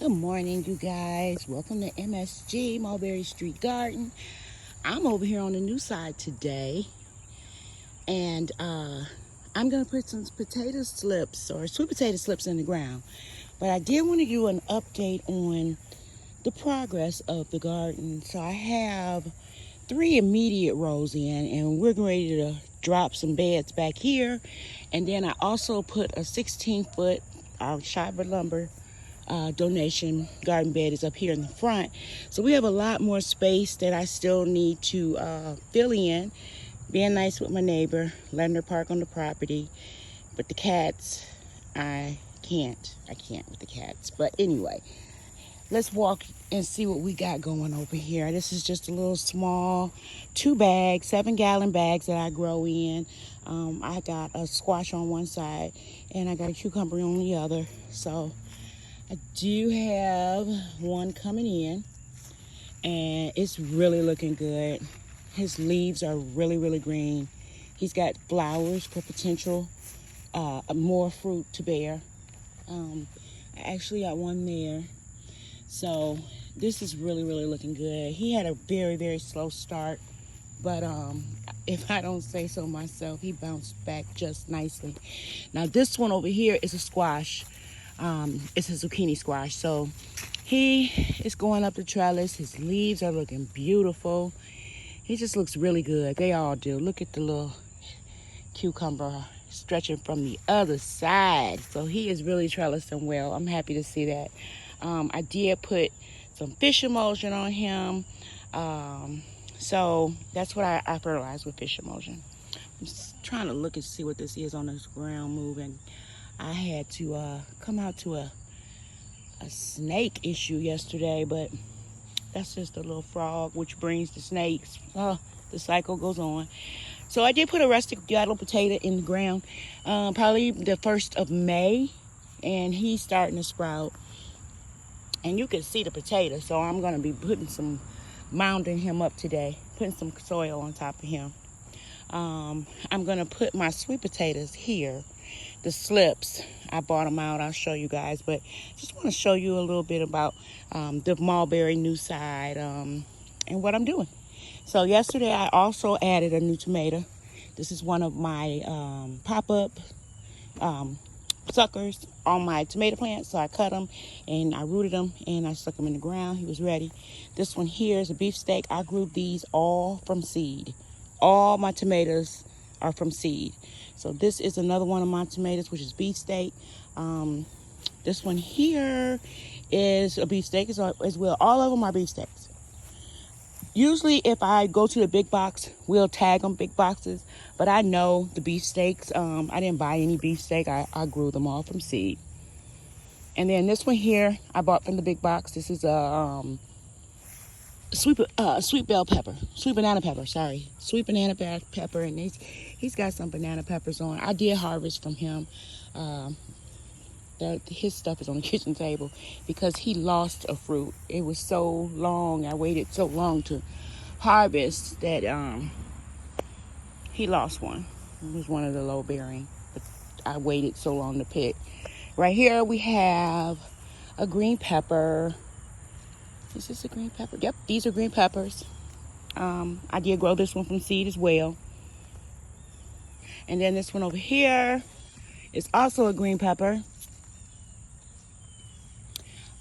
Good morning, you guys. Welcome to MSG, Mulberry Street Garden. I'm over here on the new side today, and I'm going to put some potato slips or sweet potato slips in the ground. But I did want to do an update on the progress of the garden. So I have 3 immediate rows in, and we're ready to drop some beds back here. And then I also put a 16-foot Shiver lumber donation garden bed is up here in the front. So we have a lot more space that I still need to fill in. Being nice with my neighbor, letting her park on the property. But the cats, I can't with the cats. But anyway, let's walk and see what we got going over here. This is just a little small 2-bag, 7-gallon bags that I grow in. I got a squash on one side and I got a cucumber on the other. So I do have one coming in, and it's really looking good. His leaves are really, really green. He's got flowers for potential more fruit to bear. I actually got one there. So this is really, really looking good. He had a very, very slow start, but if I don't say so myself, he bounced back just nicely. Now this one over here is a squash. It's a zucchini squash. So he is going up the trellis. His leaves are looking beautiful. He just looks really good. They all do. Look at the little cucumber stretching from the other side. So he is really trellising well. I'm happy to see that. I did put some fish emulsion on him. So that's what I fertilized with fish emulsion. I'm just trying to look and see what this is on this ground moving. I had to come out to a snake issue yesterday, but that's just a little frog which brings the snakes. The cycle goes on. So I did put a rustic yellow potato in the ground, probably the 1st of May, and he's starting to sprout. And you can see the potato, so I'm going to be mounding him up today, putting some soil on top of him. I'm going to put my sweet potatoes here. The slips, I bought them out. I'll show you guys, but just want to show you a little bit about the mulberry new side and what I'm doing. So yesterday I also added a new tomato. This is one of my pop-up suckers on my tomato plants. So I cut them and I rooted them and I stuck them in the ground. He was ready. This one here is a beefsteak. I grew these all from seed. All my tomatoes are from seed. So this is another one of my tomatoes, which is beefsteak. This one here is a beefsteak as well. All of them are beefsteaks. Usually if I go to the big box, we'll tag them big boxes. But I know the beefsteaks. I didn't buy any beefsteak. I grew them all from seed. And then this one here, I bought from the big box. This is a sweet banana pepper, and he's got some banana peppers on. I did harvest from him. His stuff is on the kitchen table because he lost a fruit. It was so long. I waited so long to harvest that he lost one. It was one of the low bearing, but I waited so long to pick. Right here we have a green pepper. Is this a green pepper? Yep, these are green peppers. I did grow this one from seed as well. And then this one over here is also a green pepper.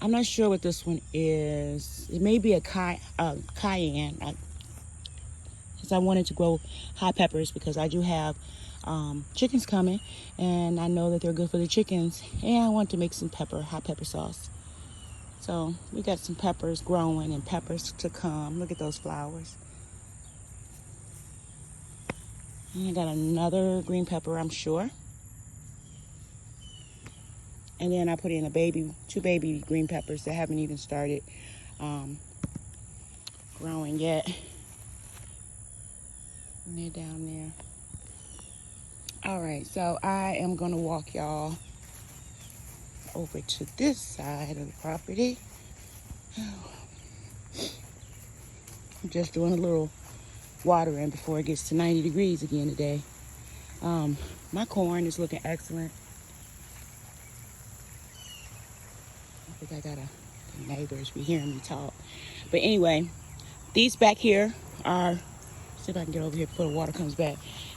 I'm not sure what this one is. It may be a cayenne. Because I wanted to grow hot peppers because I do have chickens coming. And I know that they're good for the chickens. And I want to make some hot pepper sauce. So we got some peppers growing and peppers to come. Look at those flowers. And I got another green pepper, I'm sure. And then I put in 2 baby green peppers that haven't even started growing yet. And they're down there. All right, so I am gonna walk y'all over to this side of the property. I'm just doing a little watering before it gets to 90 degrees again today. My corn is looking excellent. I think I got a The neighbors be hearing me talk. But anyway, these back here are, see if I can get over here before the water comes back.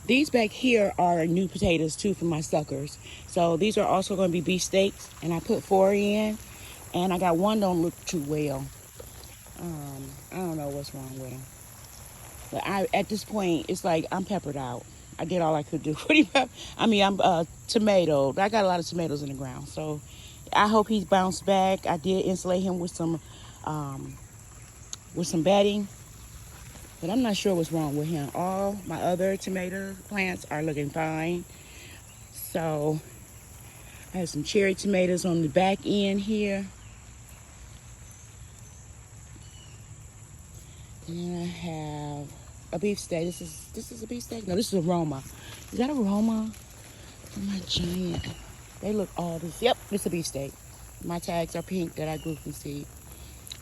These back here are new potatoes too for my suckers. So these are also going to be beefsteaks, and I put 4 in, and I got one don't look too well. I don't know what's wrong with them. But at this point, it's like I'm peppered out. I did all I could do. I'm tomatoed. I got a lot of tomatoes in the ground. So I hope he's bounced back. I did insulate him with some bedding. But I'm not sure what's wrong with him. All my other tomato plants are looking fine. So I have some cherry tomatoes on the back end here. And I have a beefsteak. This is a beefsteak? No, this is aroma. Is that aroma? Oh, my giant. They look all this. Yep, it's a beefsteak. My tags are pink that I grew from seed.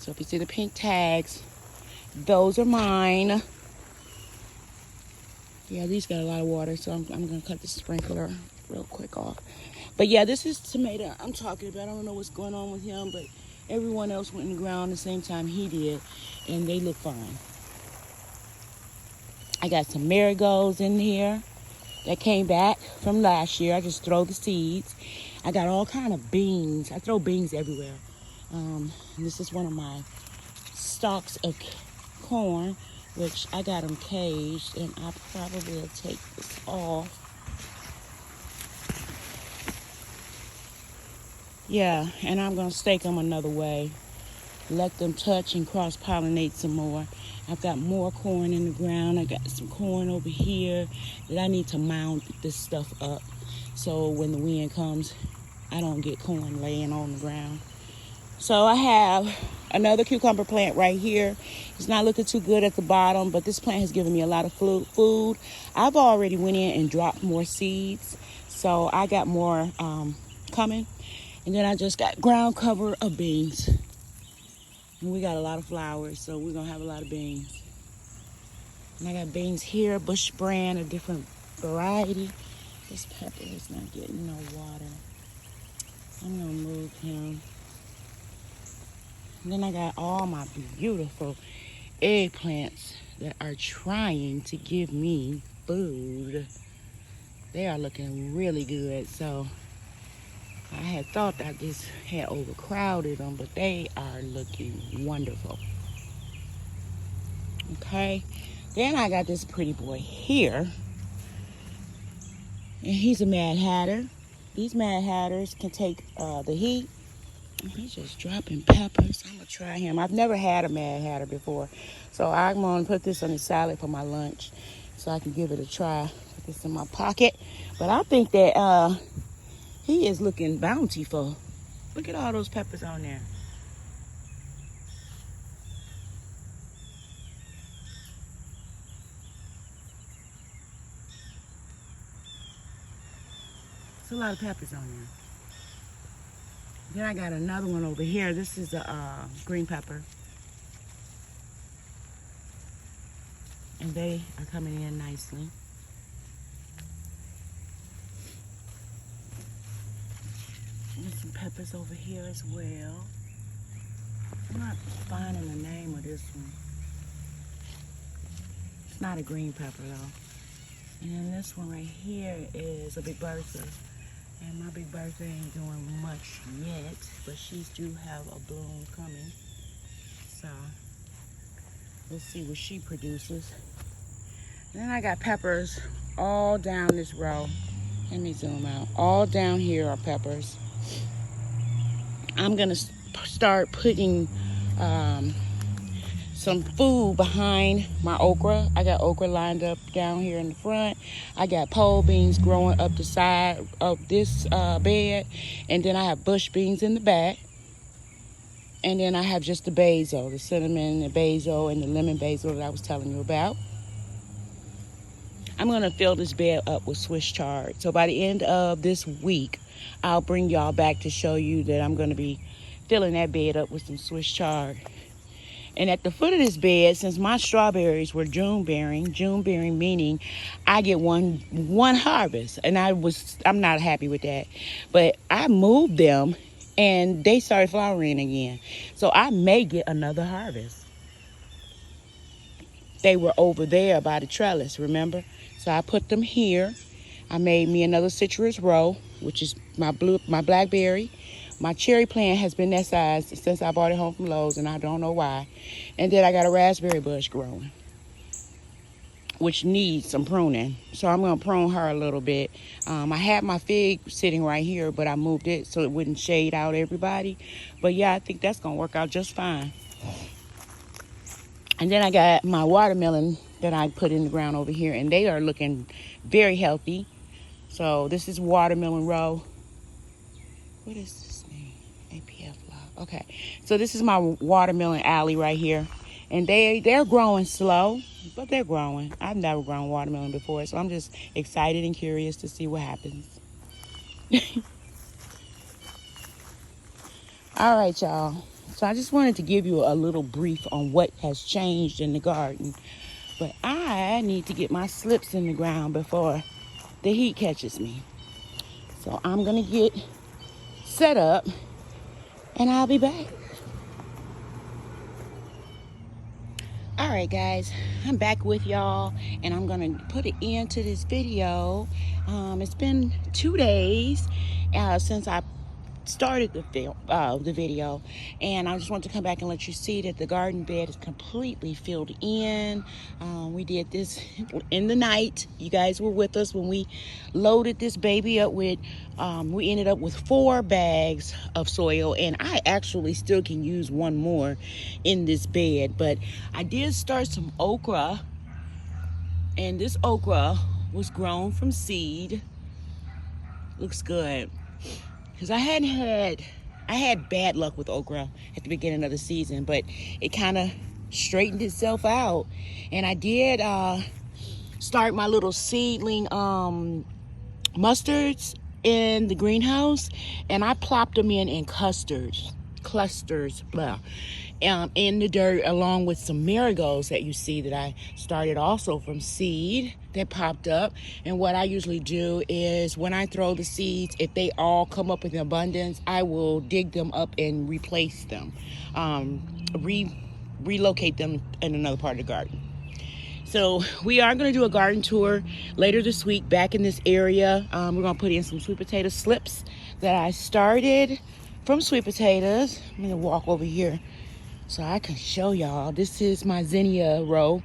So if you see the pink tags, those are mine. Yeah, these got a lot of water, so I'm going to cut the sprinkler real quick off. But yeah, this is tomato I'm talking about. I don't know what's going on with him, but everyone else went in the ground the same time he did, and they look fine. I got some marigolds in here that came back from last year. I just throw the seeds. I got all kind of beans. I throw beans everywhere. This is one of my stalks of corn, which I got them caged, and I probably will take this off. Yeah, and I'm going to stake them another way. Let them touch and cross-pollinate some more. I've got more corn in the ground. I got some corn over here that I need to mound this stuff up. So when the wind comes, I don't get corn laying on the ground. So I have another cucumber plant right here. It's not looking too good at the bottom, but this plant has given me a lot of food. I've already went in and dropped more seeds. So I got more coming. And then I just got ground cover of beans. And we got a lot of flowers, so we're going to have a lot of beans. And I got beans here, Bush brand, a different variety. This pepper is not getting no water. I'm going to move him. And then I got all my beautiful eggplants that are trying to give me food. They are looking really good, so I had thought that this had overcrowded them, but they are looking wonderful. Okay, then I got this pretty boy here, and he's a Mad Hatter. These Mad Hatters can take the heat. And he's just dropping peppers. I'm gonna try him. I've never had a Mad Hatter before, so I'm gonna put this on the salad for my lunch, so I can give it a try. Put this in my pocket. But I think that he is looking bountiful. Look at all those peppers on there. There's a lot of peppers on there. Then I got another one over here. This is a green pepper. And they are coming in nicely. There's some peppers over here as well. I'm not finding the name of this one. It's not a green pepper though. And then this one right here is a Big Bertha. And my Big Bertha ain't doing much yet, but she do have a bloom coming. So we'll see what she produces. And then I got peppers all down this row. Let me zoom out. All down here are peppers. I'm gonna start putting some food behind my okra. I got okra lined up down here in the front. I got pole beans growing up the side of this bed. And then I have bush beans in the back. And then I have just the basil, the cinnamon, the basil, and the lemon basil that I was telling you about. I'm gonna fill this bed up with Swiss chard. So by the end of this week, I'll bring y'all back to show you that I'm gonna be filling that bed up with some Swiss chard. And at the foot of this bed, since my strawberries were June bearing meaning I get one harvest, and I'm not happy with that. But I moved them and they started flowering again. So I may get another harvest. They were over there by the trellis, remember? So I put them here. I made me another citrus row, which is my blackberry. My cherry plant has been that size since I brought it home from Lowe's, and I don't know why. And then I got a raspberry bush growing, which needs some pruning. So I'm going to prune her a little bit. I had my fig sitting right here, but I moved it so it wouldn't shade out everybody. But yeah, I think that's going to work out just fine. And then I got my watermelon that I put in the ground over here, and they are looking very healthy. So this is watermelon row. What is this name? APF love. Okay. So this is my watermelon alley right here. And they're growing slow, but they're growing. I've never grown watermelon before, so I'm just excited and curious to see what happens. All right, y'all. So I just wanted to give you a little brief on what has changed in the garden. But I need to get my slips in the ground before the heat catches me. So I'm going to get set up, and I'll be back. All right, guys, I'm back with y'all, and I'm going to put an end to this video. It's been 2 days since I started the video, and I just want to come back and let you see that the garden bed is completely filled in. We did this in the night. You guys were with us when we loaded this baby up with we ended up with 4 bags of soil, and I actually still can use one more in this bed. But I did start some okra, and this okra was grown from seed. Looks good. Because I had bad luck with okra at the beginning of the season, but it kind of straightened itself out. And I did start my little seedling mustards in the greenhouse, and I plopped them in clusters, in the dirt, along with some marigolds that you see that I started also from seed that popped up. And what I usually do is when I throw the seeds, if they all come up in abundance, I will dig them up and replace them, relocate them in another part of the garden. So we are going to do a garden tour later this week back in this area. We're going to put in some sweet potato slips that I started from sweet potatoes. I'm going to walk over here so I can show y'all. This is my zinnia row.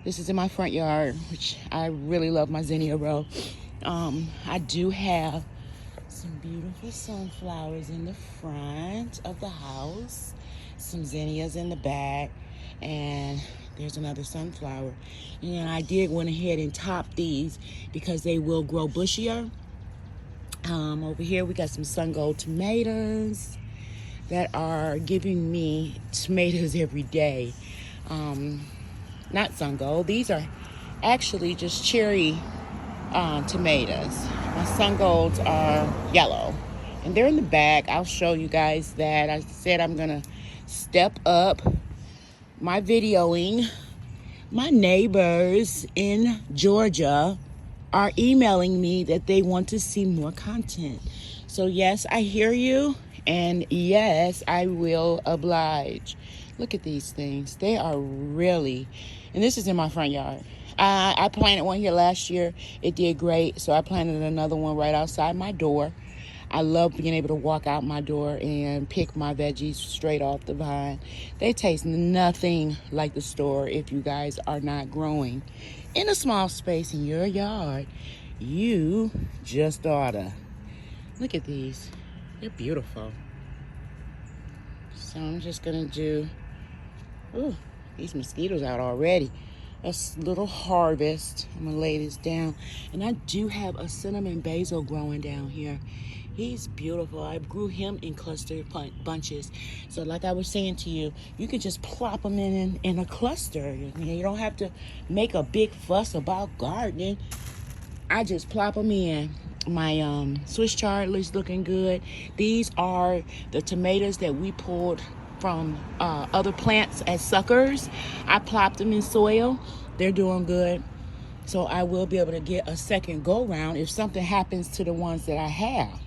This is in my front yard, which I really love my zinnia row. I do have some beautiful sunflowers in the front of the house, some zinnias in the back, and there's another sunflower. And I did went ahead and top these because they will grow bushier. Over here we got some sun gold tomatoes that are giving me tomatoes every day. Not sun gold. These are actually just cherry tomatoes. My sun golds are yellow, and they're in the bag. I'll show you guys that. I said I'm gonna step up my videoing. My neighbors in Georgia are emailing me that they want to see more content. So yes, I hear you, and yes, I will oblige. Look at these things. They are really, and this is in my front yard. I planted one here last year. It did great, so I planted another one right outside my door. I love being able to walk out my door and pick my veggies straight off the vine. They taste nothing like the store if you guys are not growing in a small space in your yard. You just oughta. Look at these. They're beautiful. So I'm just gonna do, ooh, these mosquitoes out already. A little harvest. I'm gonna lay this down. And I do have a cinnamon basil growing down here. He's beautiful. I grew him in cluster bunches. So like I was saying to you, you can just plop them in a cluster. You don't have to make a big fuss about gardening. I just plop them in. My Swiss chard is looking good. These are the tomatoes that we pulled from other plants as suckers. I plopped them in soil. They're doing good. So I will be able to get a second go round if something happens to the ones that I have.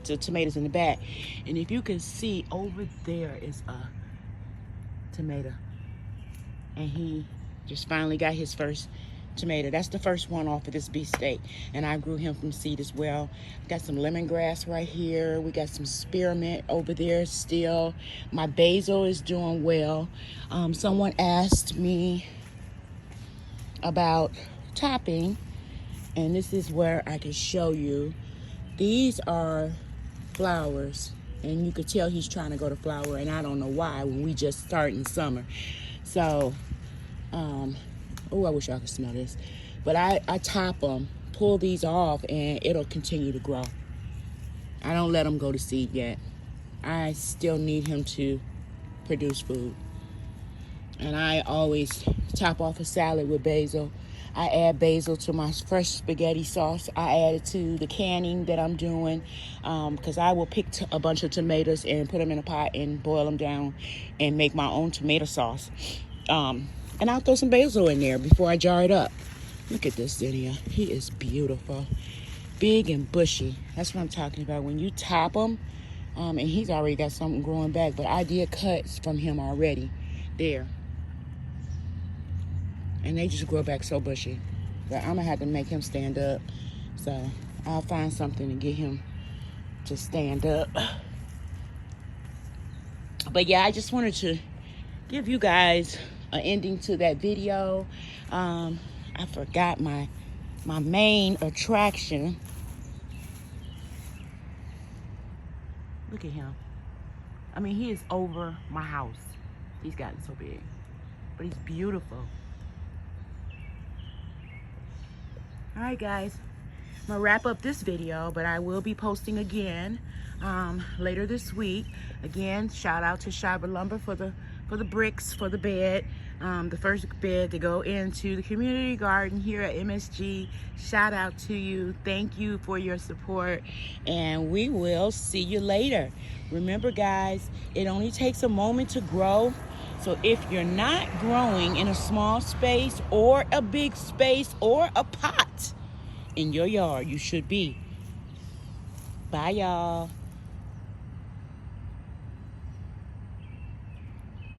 the tomatoes in the back. And if you can see, over there is a tomato. And he just finally got his first tomato. That's the first one off of this beefsteak. And I grew him from seed as well. Got some lemongrass right here. We got some spearmint over there still. My basil is doing well. Someone asked me about topping, and this is where I can show you. These are flowers, and you could tell he's trying to go to flower, and I don't know why when we just start in summer. So, oh, I wish y'all could smell this. But I top them, pull these off, and it'll continue to grow. I don't let them go to seed yet. I still need him to produce food. And I always top off a salad with basil. I add basil to my fresh spaghetti sauce. I add it to the canning that I'm doing, because I will pick a bunch of tomatoes and put them in a pot and boil them down and make my own tomato sauce. And I'll throw some basil in there before I jar it up. Look at this Zinnia. He is beautiful. Big and bushy. That's what I'm talking about. When you top him, and he's already got something growing back, but I did cuts from him already there. And they just grow back so bushy. But I'm gonna have to make him stand up. So I'll find something to get him to stand up. But yeah, I just wanted to give you guys an ending to that video. I forgot my main attraction. Look at him. I mean, he is over my house. He's gotten so big, but he's beautiful. All right, guys, I'm gonna wrap up this video, but I will be posting again later this week. Again, shout out to Shiber Lumber for the bricks for the bed, the first bed to go into the community garden here at MSG. Shout out to you. Thank you for your support, and we will see you later. Remember, guys, it only takes a moment to grow. So if you're not growing in a small space or a big space or a pot in your yard, you should be. Bye, y'all.